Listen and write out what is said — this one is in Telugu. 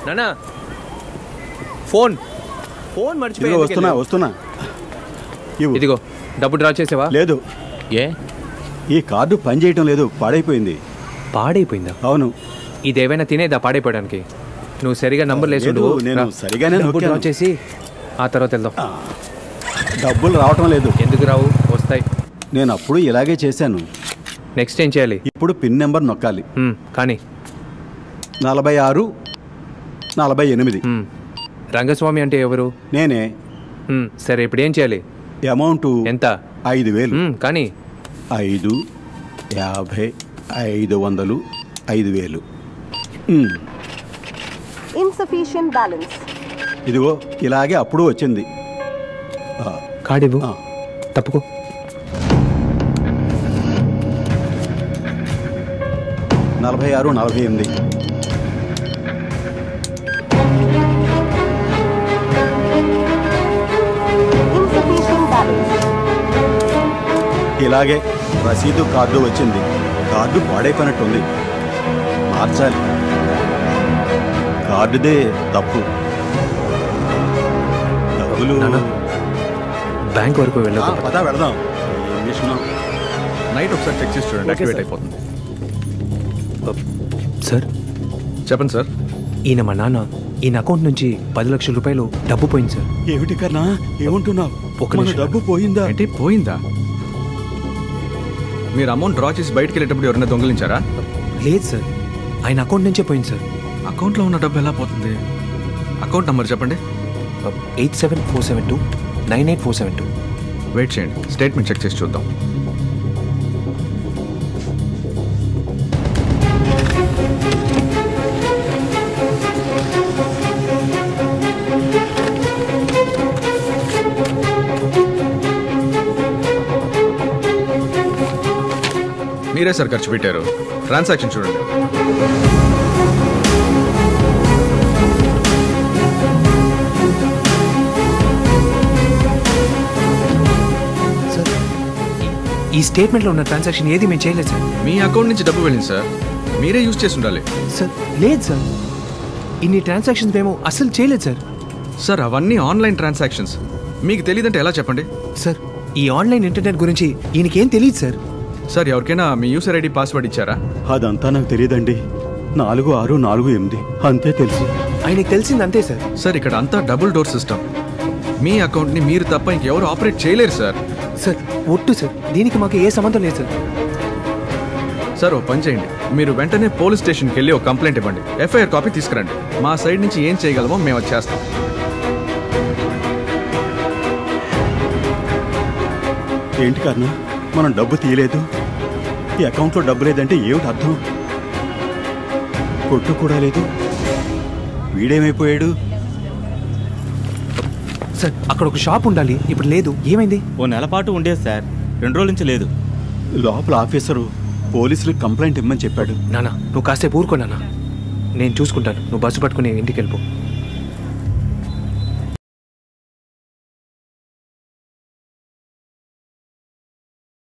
నానా ఫోన్ మర్చిపోయి వస్తున్నా ఇదిగో డబ్బు డ్రా చేసావా? లేదు. ఏ? ఈ కార్డు పని చేయటం లేదు, పాడైపోయిందా? అవును. ఇదేమైనా తినేదా పాడైపోవడానికి? నువ్వు సరిగా నంబర్ లేసు. నేను సరిగానే డ్రా చేసి ఆ తర్వాత వెళ్దాం. డబ్బులు రావటం లేదు. ఎందుకు రావు? వస్తాయి. నేను అప్పుడు ఇలాగే చేశాను. నెక్స్ట్ ఏం చేయాలి? ఇప్పుడు పిన్ నెంబర్ నొక్కాలి. కానీ 46 48. రంగస్వామి అంటే ఎవరు? నేనే. సరే ఇప్పుడు ఏం చేయాలి? అమౌంట్ ఎంత? 5000. కానీ 5 50 500 5000. Insufficient balance. ఇదిగో ఇలాగే అప్పుడు వచ్చింది. కార్డు తప్పుకో. నలభై 48. ఇలాగే రసీదు కార్డు వచ్చింది. కార్డు పాడైపోయినట్టుంది, మార్చాలి. కార్డుదే తప్పు. డబ్బులు బ్యాంక్ వరకు వెళ్దాం. నైట్ ఒకసారి చెక్ చేసి చూడండి, యాక్టివేట్ అయిపోతుంది. సార్ చెప్పండి సార్. ఈయన మా నాన్న. ఈయన అకౌంట్ నుంచి 10 లక్షల రూపాయలు డబ్బు పోయింది సార్. ఏమిటి కన్నా ఏమంటున్నావు? డబ్బు పోయిందా? అంటే పోయిందా? మీరు అమౌంట్ డ్రా చేసి బయటకు వెళ్ళేటప్పుడు ఎవరైనా దొంగలించారా? లేదు సార్, ఆయన అకౌంట్ నుంచే పోయింది సార్. అకౌంట్లో ఉన్న డబ్బు ఎలా పోతుంది? అకౌంట్ నంబర్ చెప్పండి. 8747298472. 98472. వెయిట్ చేయండి, స్టేట్మెంట్ చెక్ చేసి చూద్దాం. మీరే సార్ ఖర్చు పెట్టారు. ట్రాన్సాక్షన్ చూడండి. సార్ ఈ స్టేట్మెంట్లో ఉన్న ట్రాన్సాక్షన్ ఏది మేము చేయలేదు సార్. మీ అకౌంట్ నుంచి డబ్బు వెళ్ళింది సార్, మీరే యూజ్ చేసి ఉండాలి. సార్ లేదు సార్, ఇన్ని ట్రాన్సాక్షన్స్ మేము అసలు చేయలేదు సార్. సార్ అవన్నీ ఆన్లైన్ ట్రాన్సాక్షన్స్, మీకు తెలియదంటే ఎలా చెప్పండి? సార్ ఈ ఆన్లైన్ ఇంటర్నెట్ గురించి ఈయనకేం తెలియదు సార్. సార్ ఎవరికైనా మీ యూసర్ ఐడి పాస్వర్డ్ ఇచ్చారా? అదంతా నాకు తెలియదండి. 4648 అంతే తెలుసు. ఆయనకు తెలిసింది అంతే సార్. సార్ ఇక్కడ అంతా డబుల్ డోర్ సిస్టమ్. మీ అకౌంట్ని మీరు తప్ప ఇంకెవరు ఆపరేట్ చేయలేరు సార్. సార్ ఒట్టు సార్, దీనికి మాకు ఏ సంబంధం లేదు సార్. సార్ ఓ పని చేయండి, మీరు వెంటనే పోలీస్ స్టేషన్కి వెళ్ళి ఒక కంప్లైంట్ ఇవ్వండి. ఎఫ్ఐఆర్ కాపీ తీసుకురండి. మా సైడ్ నుంచి ఏం చేయగలమో మేము అది చేస్తాం. ఏంటి కన్నా మనం డబ్బు తీయలేదు, ఈ అకౌంట్లో డబ్బు లేదంటే ఏమిటి అర్థం? కొట్టు కూడా లేదు, వీడేమైపోయాడు? సార్ అక్కడ ఒక షాప్ ఉండాలి, ఇప్పుడు లేదు. ఏమైంది? ఓ నెల పాటు ఉండేది సార్, 2 రోజుల నుంచి లేదు. లోపల ఆఫీసరు పోలీసులకు కంప్లైంట్ ఇమ్మని చెప్పాడు. నానా నువ్వు కాసేపు ఊరుకో నాన్న, నేను చూసుకుంటాను. నువ్వు బస్సు పట్టుకుని ఇంటికి వెళ్ళిపో.